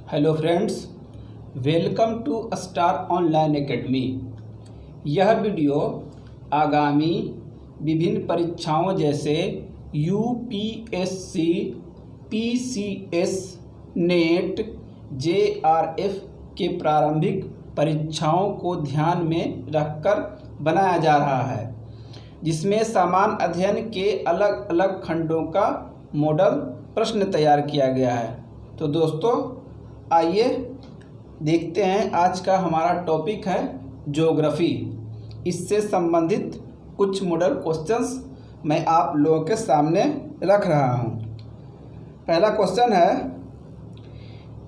Hello friends, welcome to Star Online Academy. यह video आगामी विभिन्न परीक्षाओं जैसे यूपीएससी, पीसीएस, नेट, जेआरएफ के प्रारंभिक परीक्षाओं को ध्यान में रखकर बनाया जा रहा है, जिसमें सामान्य अध्ययन के अलग अलग खंडों का मॉडल प्रश्न तैयार किया गया है। तो दोस्तों, आइए देखते हैं। आज का हमारा टॉपिक है ज्योग्राफी। इससे संबंधित कुछ मॉडल क्वेश्चंस मैं आप लोगों के सामने रख रहा हूं। पहला क्वेश्चन है,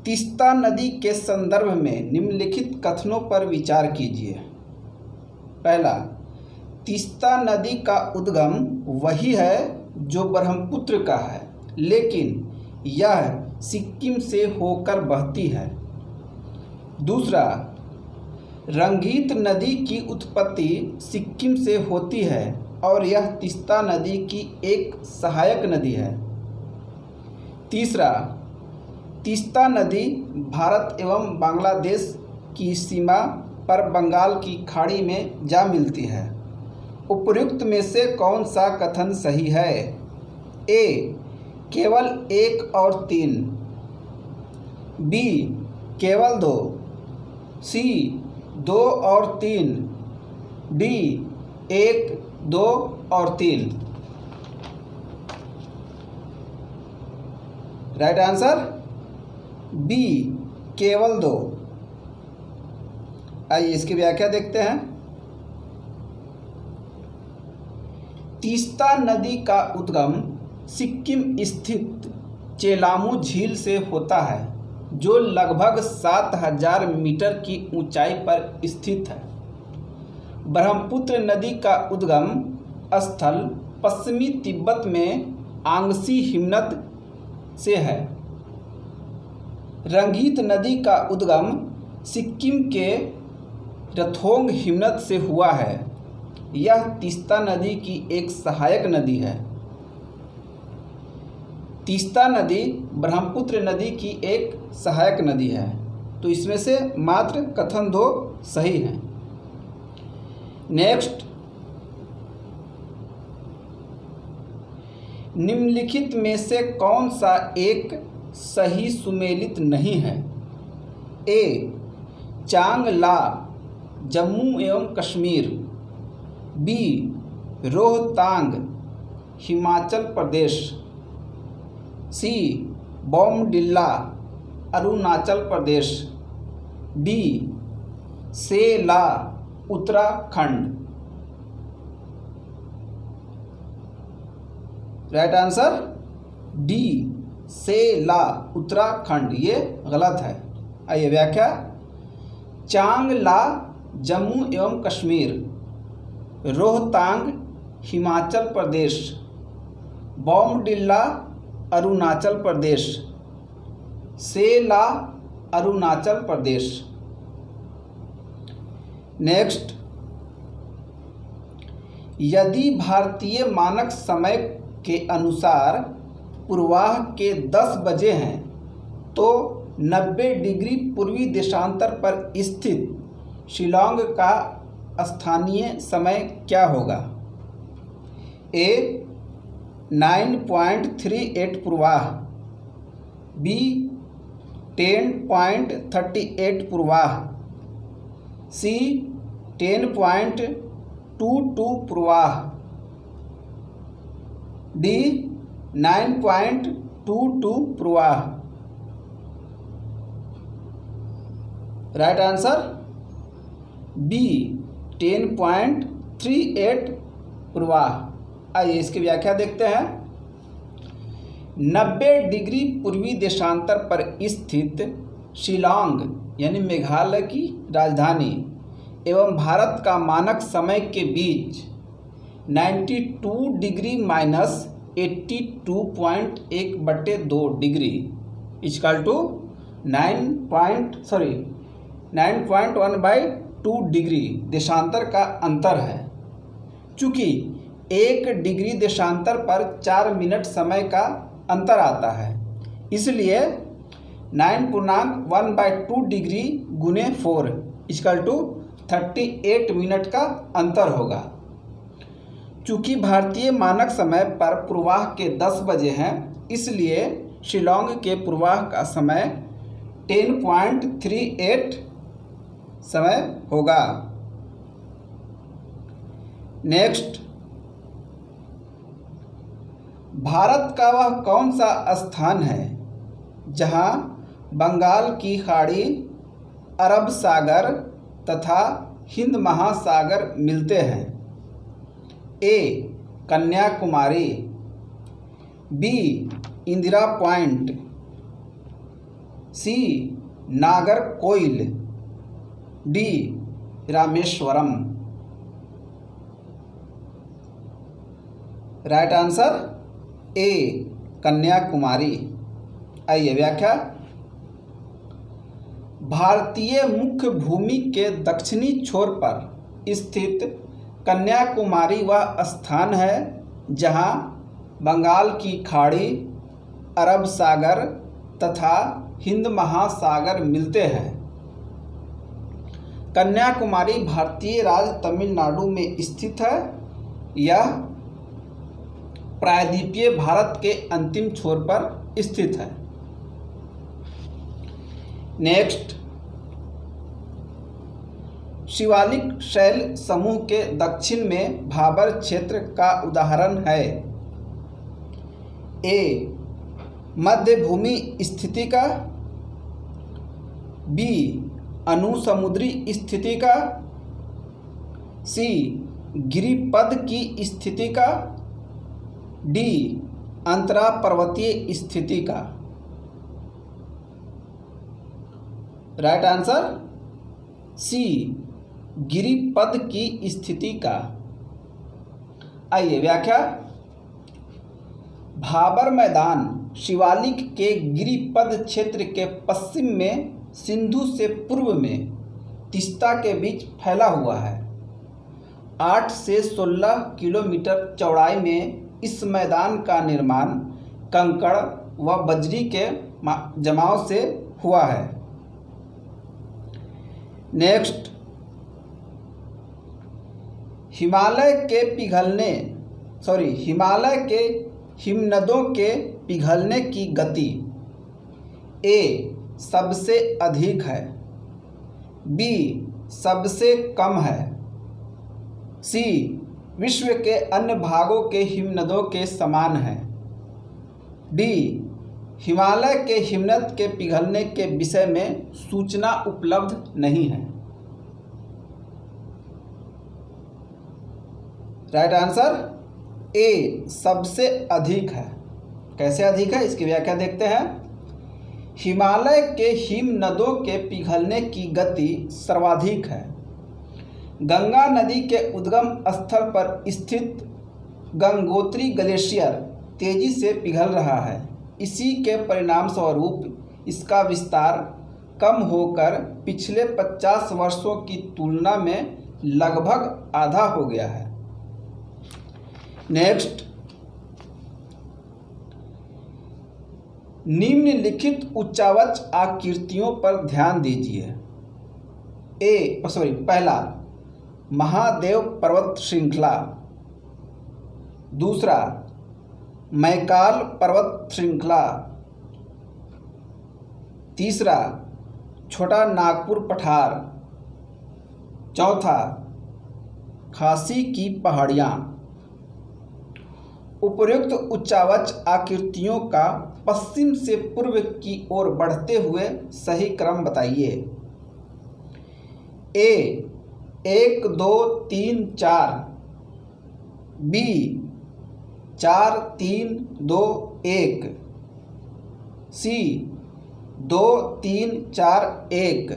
तीस्ता नदी के संदर्भ में निम्नलिखित कथनों पर विचार कीजिए। पहला, तीस्ता नदी का उद्गम वही है जो ब्रह्मपुत्र का है, लेकिन यह सिक्किम से होकर बहती है। दूसरा, रंगीत नदी की उत्पत्ति सिक्किम से होती है और यह तीस्ता नदी की एक सहायक नदी है। तीसरा, तीस्ता नदी भारत एवं बांग्लादेश की सीमा पर बंगाल की खाड़ी में जा मिलती है। उपर्युक्त में से कौन सा कथन सही है? ए, केवल 1 और 3, बी, केवल 2, सी, 2 और 3, डी, 1, 2 और 3। राइट आंसर बी, केवल 2। आइए इसकी व्याख्या देखते हैं। तीस्ता नदी का उद्गम सिक्किम स्थित चेलामू झील से होता है, जो लगभग 7000 मीटर की ऊंचाई पर स्थित है। ब्रह्मपुत्र नदी का उद्गम स्थल पश्चिमी तिब्बत में आंगसी हिमनद से है। रंगीत नदी का उद्गम सिक्किम के रथोंग हिमनद से हुआ है। यह तीस्ता नदी की एक सहायक नदी है। तीस्ता नदी ब्रह्मपुत्र नदी की एक सहायक नदी है। तो इसमें से मात्र कथन 2 सही हैं। नेक्स्ट, निम्नलिखित में से कौन सा एक सही सुमेलित नहीं है? ए, चांगला जम्मू एवं कश्मीर, बी, रोहतांग हिमाचल प्रदेश, सी, बोमडिल्ला अरुणाचल प्रदेश, डी, सेला उत्तराखंड। राइट आंसर डी, सेला उत्तराखंड, ये गलत है। आइए व्याख्या। चांगला जम्मू एवं कश्मीर, रोहतांग हिमाचल प्रदेश, बोमडिल्ला अरुणाचल प्रदेश, सेला अरुणाचल प्रदेश। नेक्स्ट, यदि भारतीय मानक समय के अनुसार पूर्वाह के 10 बजे हैं तो 90 डिग्री पूर्वी देशांतर पर स्थित शिलांग का स्थानीय समय क्या होगा? ए, 9.38 पूर्वाह, बी, 10.38 पूर्वाह, सी, 10.22 पूर्वाह, डी, 9.22 पूर्वाह। राइट आंसर बी, 10.38 पूर्वाह। आइए इसकी व्याख्या देखते हैं। 90 डिग्री पूर्वी देशांतर पर स्थित शिलांग यानी मेघालय की राजधानी एवं भारत का मानक समय के बीच 92 degree minus 82.1/2 degree equal to 9.1/2 degree देशांतर का अंतर है। चूँकि 1 डिग्री देशांतर पर 4 मिनट समय का अंतर आता है, इसलिए 9.1/2 डिग्री गुने 4 इक्वल टू 38 मिनट का अंतर होगा। चूँकि भारतीय मानक समय पर पूर्वाह के 10 बजे हैं, इसलिए शिलोंग के पूर्वाह का समय 10.38 समय होगा। नेक्स्ट, भारत का वह कौन सा स्थान है जहां बंगाल की खाड़ी, अरब सागर तथा हिंद महासागर मिलते हैं? A. Kanyakumari, B. Indira point, C. Nagercoil, D. Rameswaram. Right answer A. Kanyakumari. आइए व्याख्या। भारतीय मुख्य भूमि के दक्षिणी छोर पर स्थित कन्याकुमारी वह स्थान है जहां बंगाल की खाड़ी, अरब सागर तथा हिंद महासागर मिलते हैं। कन्याकुमारी भारतीय राज्य तमिलनाडु में स्थित है। यह प्रायद्वीपीय भारत के अंतिम छोर पर स्थित है। नेक्स्ट, शिवालिक शैल समूह के दक्षिण में भाबर क्षेत्र का उदाहरण है? ए. मध्य भूमि स्थिति का, बी. अनुसमुद्री स्थिति का, सी. गिरिपद की स्थिति का, डी. अंतरा पर्वतीय स्थिति का। राइट आंसर सी. गिरिपद की स्थिति का। आइए व्याख्या। भाबर मैदान शिवालिक के गिरिपद क्षेत्र के पश्चिम में सिंधु से पूर्व में तीस्ता के बीच फैला हुआ है। 8 से 16 किलोमीटर चौड़ाई में इस मैदान का निर्माण कंकड़ व बजरी के जमाव से हुआ है। नेक्स्ट, हिमालय के हिमनदों के पिघलने की गति ए. सबसे अधिक है, बी. सबसे कम है, सी. विश्व के अन्य भागों के हिमनदों के समान है, डी. हिमालय के हिमनद के पिघलने के विषय में सूचना उपलब्ध नहीं है। राइट आंसर ए. सबसे अधिक है। कैसे अधिक है, इसकी व्याख्या देखते हैं। हिमालय के हिमनदों के पिघलने की गति सर्वाधिक है। गंगा नदी के उद्गम स्थल पर स्थित गंगोत्री ग्लेशियर तेजी से पिघल रहा है। इसी के परिणाम स्वरूप इसका विस्तार कम होकर पिछले 50 वर्षों की तुलना में लगभग आधा हो गया है। नेक्स्ट, निम्नलिखित उच्चावच आकृतियों पर ध्यान दीजिए। पहला, महादेव पर्वत श्रृंखला। दूसरा, मैकाल पर्वत श्रृंखला। तीसरा, छोटा नागपुर पठार। चौथा, खासी की पहाड़ियाँ। उपर्युक्त उच्चावच आकृतियों का पश्चिम से पूर्व की ओर बढ़ते हुए सही क्रम बताइए। A. 1 2 3 4, B. 4 3 2 1, C. 2 3 4 1,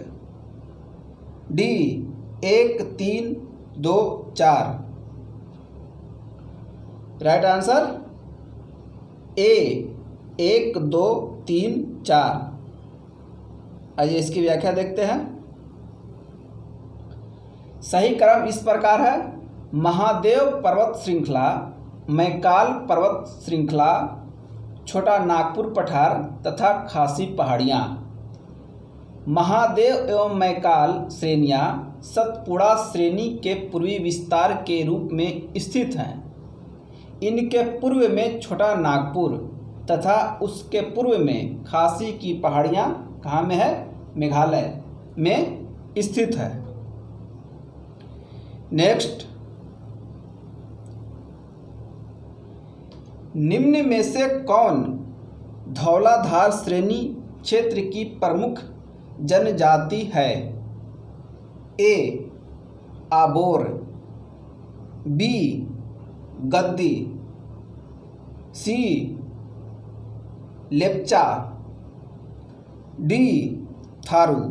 D. 1 3 2 4। Right answer A. 1 2 3 4। आइए इसकी व्याख्या देखते हैं। सही क्रम इस प्रकार है: महादेव पर्वत श्रृंखला, मैकाल पर्वत श्रृंखला, छोटा नागपुर पठार तथा खासी पहाड़ियाँ। महादेव एवं मैकाल श्रेणियाँ सतपुड़ा श्रेणी के पूर्वी विस्तार के रूप में स्थित हैं। इनके पूर्व में छोटा नागपुर तथा उसके पूर्व में खासी की पहाड़ियाँ कहाँ में है? मेघालय में स्थित है। नेक्स्ट, निम्न में से कौन धौलाधार श्रेणी क्षेत्र की प्रमुख जनजाति है? ए Abor, B Gaddi, C Lepcha, D Tharu.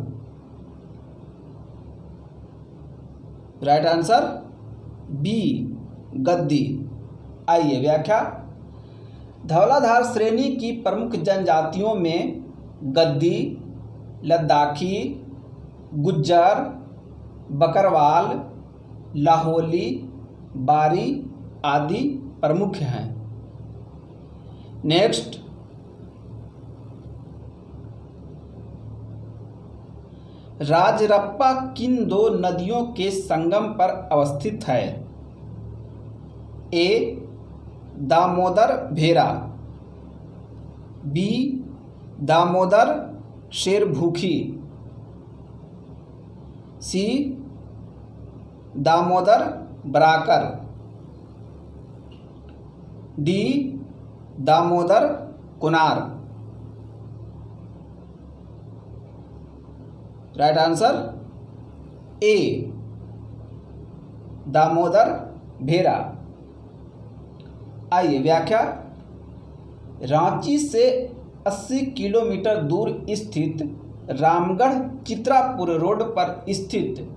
Right answer B Gaddi. आइए व्याख्या। धौलाधार श्रेणी की प्रमुख जनजातियों में गद्दी, लद्दाखी, गुज्जर, बकरवाल, लाहौली, बारी आदि प्रमुख हैं। नेक्स्ट, राजरप्पा किन दो नदियों के संगम पर अवस्थित है? A Damodar Bhera, B Damodar Sherbhukhi, C Damodar Barakar, D Damodar Kunar. Right answer A Damodar Bhera. आइए व्याख्या। रांची से 80 किलोमीटर दूर स्थित रामगढ़ चित्रापुर रोड पर स्थित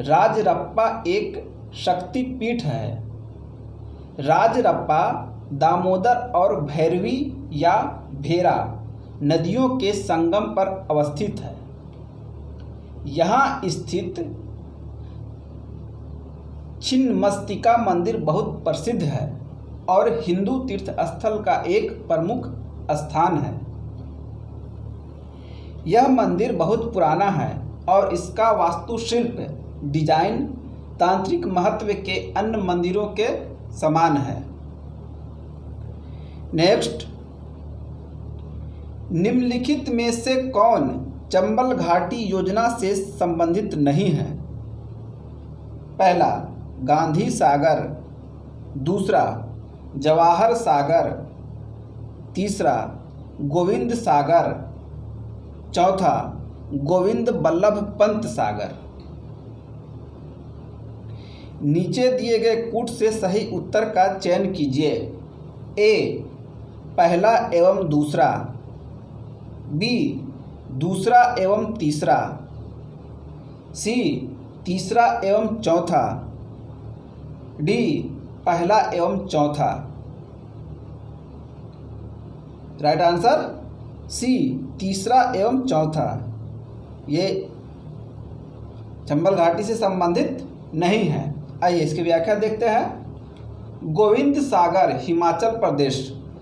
राजरप्पा एक शक्तिपीठ है। राजरप्पा दामोदर और भैरवी या भेरा नदियों के संगम पर अवस्थित है। यहाँ स्थित छिन्नमस्तिका मंदिर बहुत प्रसिद्ध है और हिंदू तीर्थ स्थल का एक प्रमुख स्थान है। यह मंदिर बहुत पुराना है और इसका वास्तुशिल्प डिजाइन तांत्रिक महत्व के अन्य मंदिरों के समान है। नेक्स्ट, निम्नलिखित में से कौन चंबल घाटी योजना से संबंधित नहीं है? पहला गांधी सागर, दूसरा जवाहर सागर, तीसरा गोविंद सागर, चौथा गोविंद बल्लभ पंत सागर। नीचे दिए गए कूट से सही उत्तर का चयन कीजिए। ए पहला एवं दूसरा, बी दूसरा एवं तीसरा, सी तीसरा एवं चौथा, डी पहला एवं चौथा। राइट आंसर सी तीसरा एवं चौथा। ये चंबल घाटी से संबंधित नहीं है। आइए इसकी व्याख्या देखते हैं। गोविंद सागर हिमाचल प्रदेश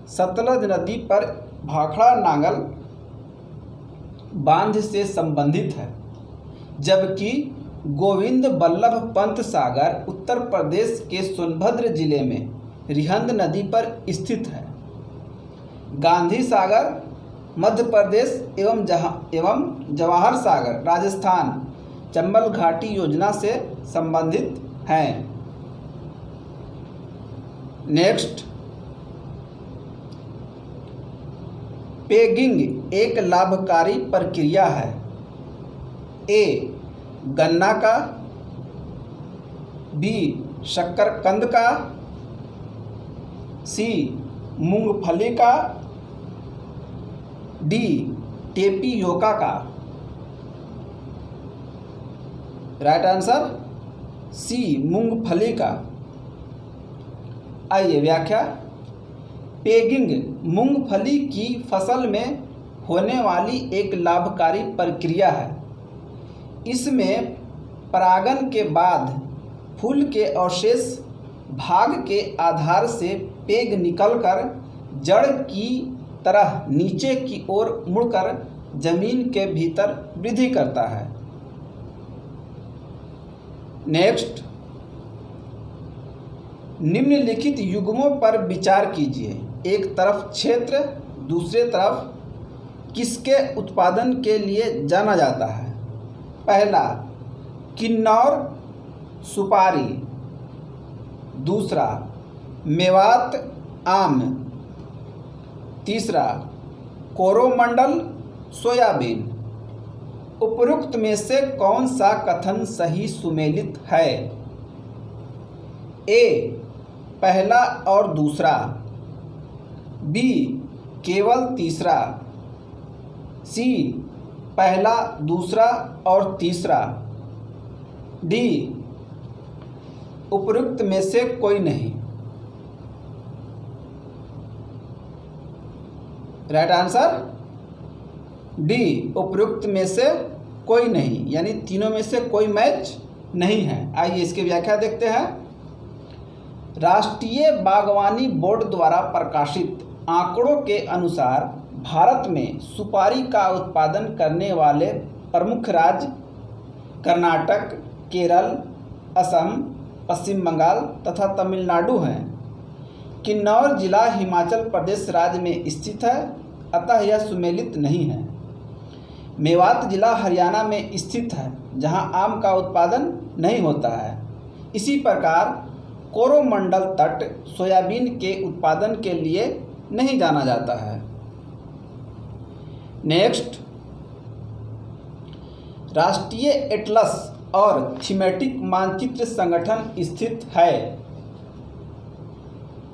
सतलज नदी पर भाखड़ा नांगल बांध से संबंधित है, जबकि गोविंद बल्लभ पंत सागर उत्तर प्रदेश के सोनभद्र जिले में रिहंद नदी पर स्थित है। गांधी सागर मध्य प्रदेश एवं जवाहर सागर राजस्थान चंबल घाटी योजना से संबंधित हैं। नेक्स्ट, पेगिंग एक लाभकारी प्रक्रिया है। ए गन्ना का, बी शक्करकंद का, सी मूंगफली का, डी टेपियोका का। राइट आंसर सी मूंगफली का। आइए व्याख्या। पेगिंग मूंगफली की फसल में होने वाली एक लाभकारी प्रक्रिया है। इसमें परागन के बाद फूल के अवशेष भाग के आधार से पेग निकलकर जड़ की तरह नीचे की ओर मुड़कर जमीन के भीतर वृद्धि करता है। नेक्स्ट, निम्नलिखित युग्मों पर विचार कीजिए। एक तरफ क्षेत्र, दूसरे तरफ किसके उत्पादन के लिए जाना जाता है? पहला, किन्नौर सुपारी। दूसरा, मेवात आम। तीसरा, कोरोमंडल सोयाबीन। उपरोक्त में से कौन सा कथन सही सुमेलित है? ए, पहला और दूसरा। बी, केवल तीसरा। सी, पहला, दूसरा और तीसरा। डी, उपरोक्त में से कोई नहीं। राइट आंसर डी, उपरोक्त में से कोई नहीं, यानी तीनों में से कोई मैच नहीं है। आइए इसकी व्याख्या देखते हैं। राष्ट्रीय बागवानी बोर्ड द्वारा प्रकाशित आंकड़ों के अनुसार भारत में सुपारी का उत्पादन करने वाले प्रमुख राज्य कर्नाटक, केरल, असम, पश्चिम बंगाल तथा तमिलनाडु हैं। किन्नौर जिला हिमाचल प्रदेश राज्य में स्थित है, अतः यह सुमेलित नहीं है। मेवात जिला हरियाणा में स्थित है, जहां आम का उत्पादन नहीं होता है। इसी प्रकार कोरोमंडल तट सोयाबीन के उत्पादन के लिए नहीं जाना जाता है। नेक्स्ट, राष्ट्रीय एटलस और थीमेटिक मानचित्र संगठन स्थित है।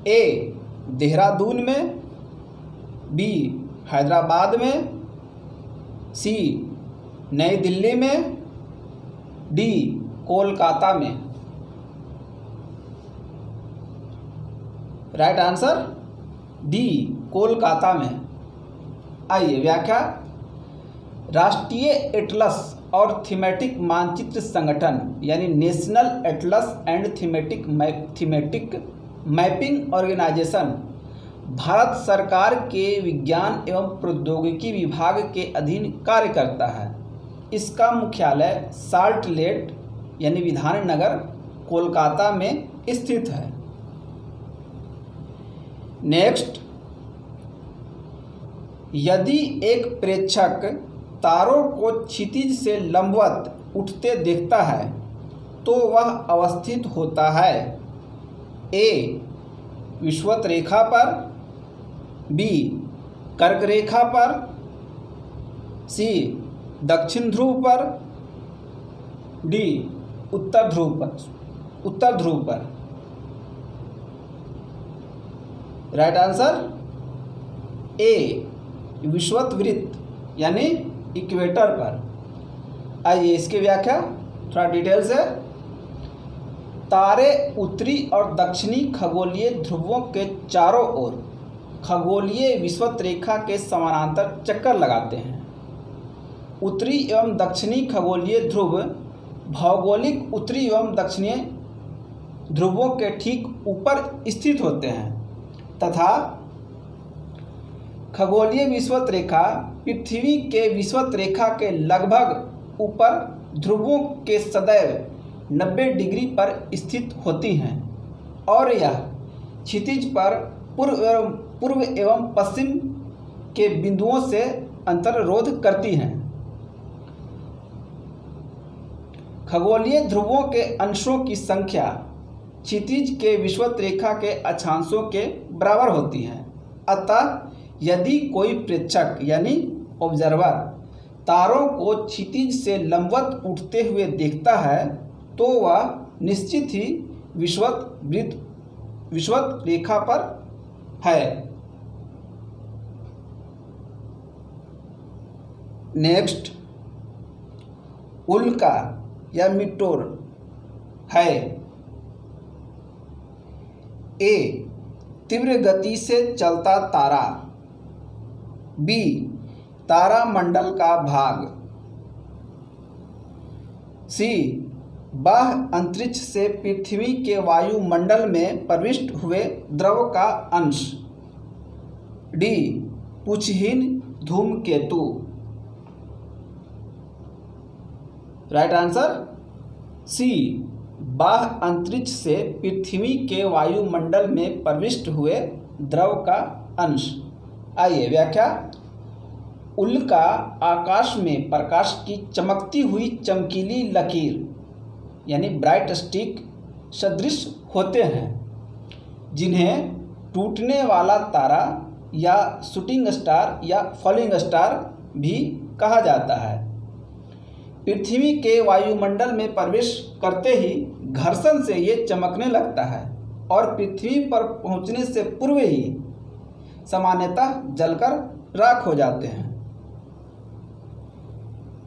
ए, देहरादून में। बी, हैदराबाद में। सी, नई दिल्ली में। डी, कोलकाता में। राइट आंसर डी, कोलकाता में। आइए व्याख्या। राष्ट्रीय एटलस और थीमेटिक मानचित्र संगठन यानी National Atlas and Thematic Mapping Organisation Bharat सरकार के विज्ञान एवं प्रौद्योगिकी विभाग के अधीन कार्य करता है। इसका मुख्यालय साल्ट लेक यानी विधाननगर, कोलकाता में स्थित है। नेक्स्ट, यदि एक प्रेक्षक तारों को क्षितिज से लंबवत उठते देखता है तो वह अवस्थित होता है। ए, विषुवत रेखा पर। बी, कर्क रेखा पर। सी, दक्षिण ध्रुव पर। डी, उत्तर ध्रुव पर। राइट आंसर ए, विषुवत वृत्त यानी इक्वेटर पर। आइए इसकी व्याख्या थोड़ा डिटेल से। तारे उत्तरी और दक्षिणी खगोलीय ध्रुवों के चारों ओर खगोलीय विषुवत रेखा के समानांतर चक्कर लगाते हैं। उत्तरी एवं दक्षिणी खगोलीय ध्रुव भौगोलिक उत्तरी एवं दक्षिणी ध्रुवों के ठीक ऊपर स्थित होते हैं तथा खगोलीय विषुवत रेखा पृथ्वी के विषुवत रेखा के लगभग ऊपर ध्रुवों के सदैव 90 डिग्री पर स्थित होती हैं और यह क्षितिज पर पूर्व एवं पश्चिम के बिंदुओं से अंतर्रोध करती हैं। खगोलीय ध्रुवों के अंशों की संख्या क्षितिज के विषुवत रेखा के अक्षांशों के बराबर होती है। अतः यदि कोई प्रेक्षक यानी ऑब्जर्वर तारों को क्षितिज से लंबवत उठते हुए देखता है तो वह निश्चित ही विषुवत रेखा पर है। नेक्स्ट, उल्का या मीटोर है। ए, तीव्र गति से चलता तारा। बी, तारामंडल का भाग। सी, बाह्य अंतरिक्ष से पृथ्वी के वायुमंडल में प्रविष्ट हुए द्रव का अंश। डी, पूछहीन धूमकेतु। राइट आंसर सी, बाह्य अंतरिक्ष से पृथ्वी के वायुमंडल में प्रविष्ट हुए द्रव का अंश। आइए व्याख्या। उल्का आकाश में प्रकाश की चमकती हुई चमकीली लकीर यानी ब्राइट स्टिक सदृश होते हैं, जिन्हें टूटने वाला तारा या शूटिंग स्टार या फॉलिंग स्टार भी कहा जाता है। पृथ्वी के वायुमंडल में प्रवेश करते ही घर्षण से ये चमकने लगता है और पृथ्वी पर पहुंचने से पूर्व ही सामान्यतः जलकर राख हो जाते हैं।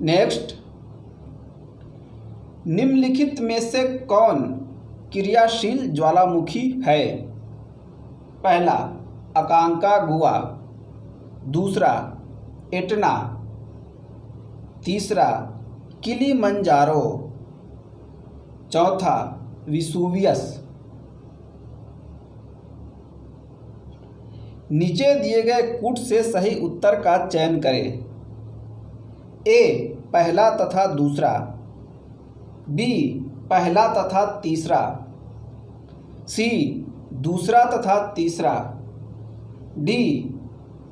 नेक्स्ट, निम्नलिखित में से कौन क्रियाशील ज्वालामुखी है? पहला अकांकागुआ, दूसरा एटना, तीसरा किलिमंजारो, चौथा विसुवियस। नीचे दिए गए कूट से सही उत्तर का चयन करें। ए पहला तथा दूसरा, बी पहला तथा तीसरा, सी दूसरा तथा तीसरा, डी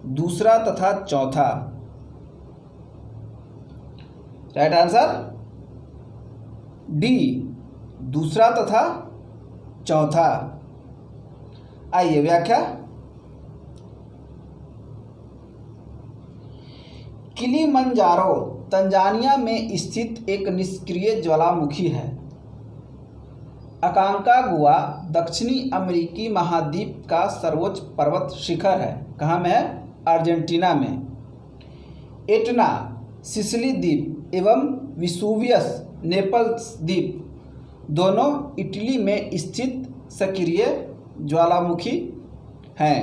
दूसरा तथा चौथा। राइट आंसर डी, दूसरा तथा चौथा। आइए व्याख्या। किलिमंजारो तंजानिया में स्थित एक निष्क्रिय ज्वालामुखी है। अकांकागुआ दक्षिणी अमेरिकी महाद्वीप का सर्वोच्च पर्वत शिखर है। कहाँ में है? अर्जेंटीना में। एटना सिसिली द्वीप एवं विसुवियस नेपल्स द्वीप दोनों इटली में स्थित सक्रिय ज्वालामुखी हैं।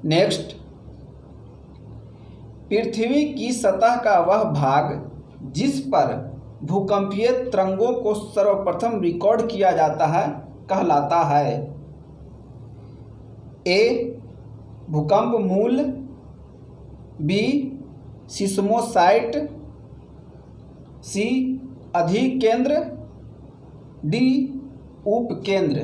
नेक्स्ट, पृथ्वी की सतह का वह भाग जिस पर भूकंपीय तरंगों को सर्वप्रथम रिकॉर्ड किया जाता है कहलाता है। ए भूकंप मूल, बी सिस्मोसाइट, सी अधिकेंद्र, डी उपकेंद्र।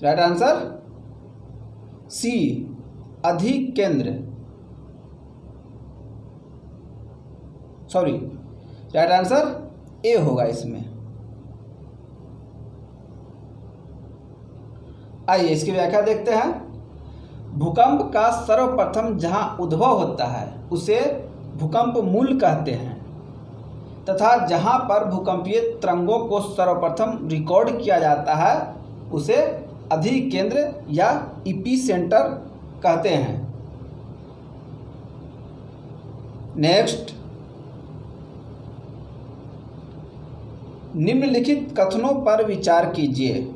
राइट आंसर सी अधिकेंद्र, सॉरी राइट आंसर ए होगा इसमें। आइए इसकी व्याख्या देखते हैं। भूकंप का सर्वप्रथम जहां उद्भव होता है उसे भूकंप मूल कहते हैं तथा जहां पर भूकंपीय तरंगों को सर्वप्रथम रिकॉर्ड किया जाता है उसे अधिकेंद्र या इपीसेंटर कहते हैं। नेक्स्ट, निम्नलिखित कथनों पर विचार कीजिए।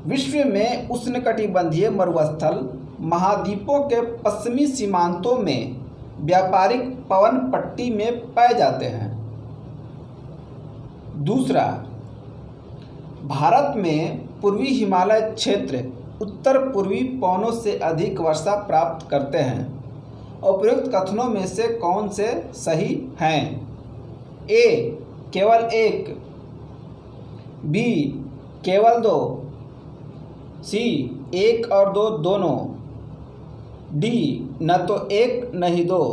विश्व में उष्णकटिबंधीय मरुस्थल महाद्वीपों के पश्चिमी सीमांतों में व्यापारिक पवन पट्टी में पाए जाते हैं। दूसरा, भारत में पूर्वी हिमालय क्षेत्र उत्तर पूर्वी पवनों से अधिक वर्षा प्राप्त करते हैं। उपयुक्त कथनों में से कौन से सही हैं? ए केवल एक, बी केवल दो, सी एक और दो दोनों, डी न तो एक नहीं दो।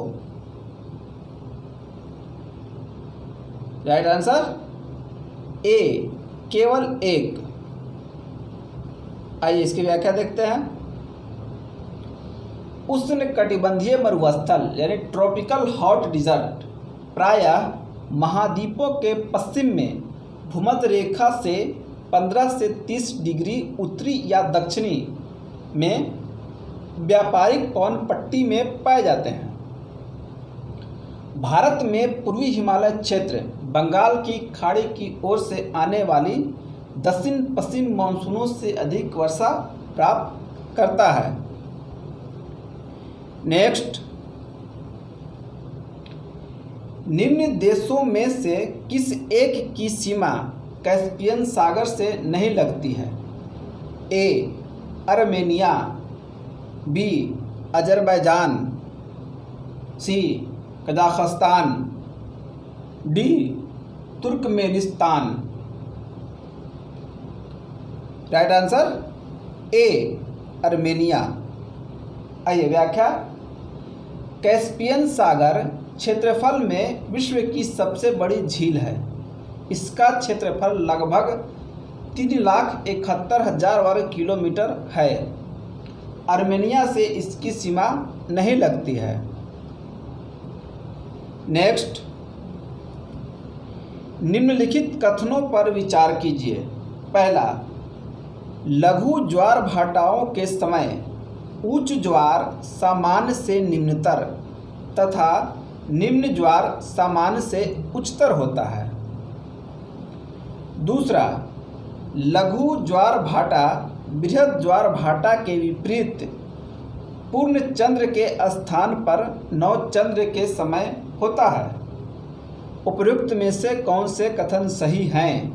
राइट आंसर ए केवल एक। आइए इसकी व्याख्या देखते हैं। उष्णकटिबंधीय मरुस्थल यानी ट्रॉपिकल हॉट डिजर्ट प्रायः महाद्वीपों के पश्चिम में भूमध्य रेखा से 15 से 30 डिग्री उत्तरी या दक्षिणी में व्यापारिक पवन पट्टी में पाए जाते हैं। भारत में पूर्वी हिमालय क्षेत्र बंगाल की खाड़ी की ओर से आने वाली दक्षिण पश्चिम मानसूनों से अधिक वर्षा प्राप्त करता है। नेक्स्ट, निम्न देशों में से किस एक की सीमा कैस्पियन सागर से नहीं लगती है? A Armenia, B Azerbaijan, C Kazakhstan, D Turkmenistan. Right answer A Armenia. आइए व्याख्या। कैस्पियन सागर क्षेत्रफल में विश्व की सबसे बड़ी झील है। इसका क्षेत्रफल लगभग 3,71,000 वर्ग किलोमीटर है। आर्मेनिया से इसकी सीमा नहीं लगती है। नेक्स्ट, निम्नलिखित कथनों पर विचार कीजिए। पहला, लघु ज्वार भाटाओं के समय उच्च ज्वार सामान्य से निम्नतर तथा निम्न ज्वार सामान्य से उच्चतर होता है। दूसरा, लघु ज्वार भाटा बृहद ज्वार भाटा के विपरीत पूर्ण चंद्र के स्थान पर नवचंद्र के समय होता है। उपर्युक्त में से कौन से कथन सही हैं?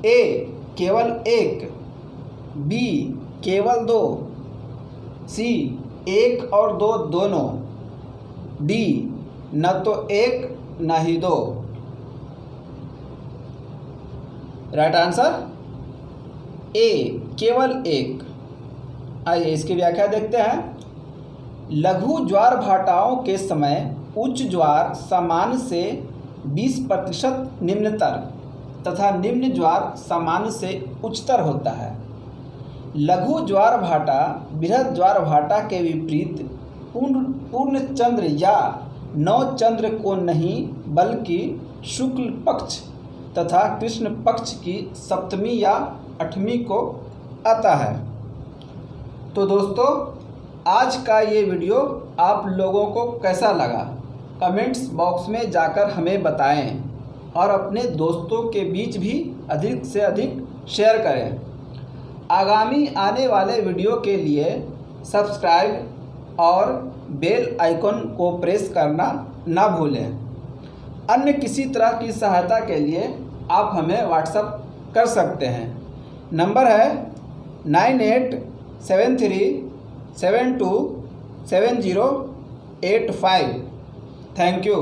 ए केवल एक, बी केवल दो, सी एक और दो दोनों, डी न तो एक न ही दो। राइट आंसर ए केवल एक। आइए इसकी व्याख्या देखते हैं। लघु ज्वार भाटाओं के समय उच्च ज्वार सामान्य से 20% निम्नतर तथा निम्न ज्वार सामान्य से उच्चतर होता है। लघु ज्वार भाटा बृहद ज्वार भाटा के विपरीत पूर्ण चंद्र या नवचंद्र को नहीं बल्कि शुक्ल पक्ष तथा कृष्ण पक्ष की सप्तमी या अठवीं को आता है। तो दोस्तों, आज का ये वीडियो आप लोगों को कैसा लगा कमेंट्स बॉक्स में जाकर हमें बताएं और अपने दोस्तों के बीच भी अधिक से अधिक शेयर करें। आगामी आने वाले वीडियो के लिए सब्सक्राइब और बेल आइकन को प्रेस करना ना भूलें। अन्य किसी तरह की सहायता के लिए आप हमें व्हाट्सएप कर सकते हैं। नंबर है 9873727085। Thank you.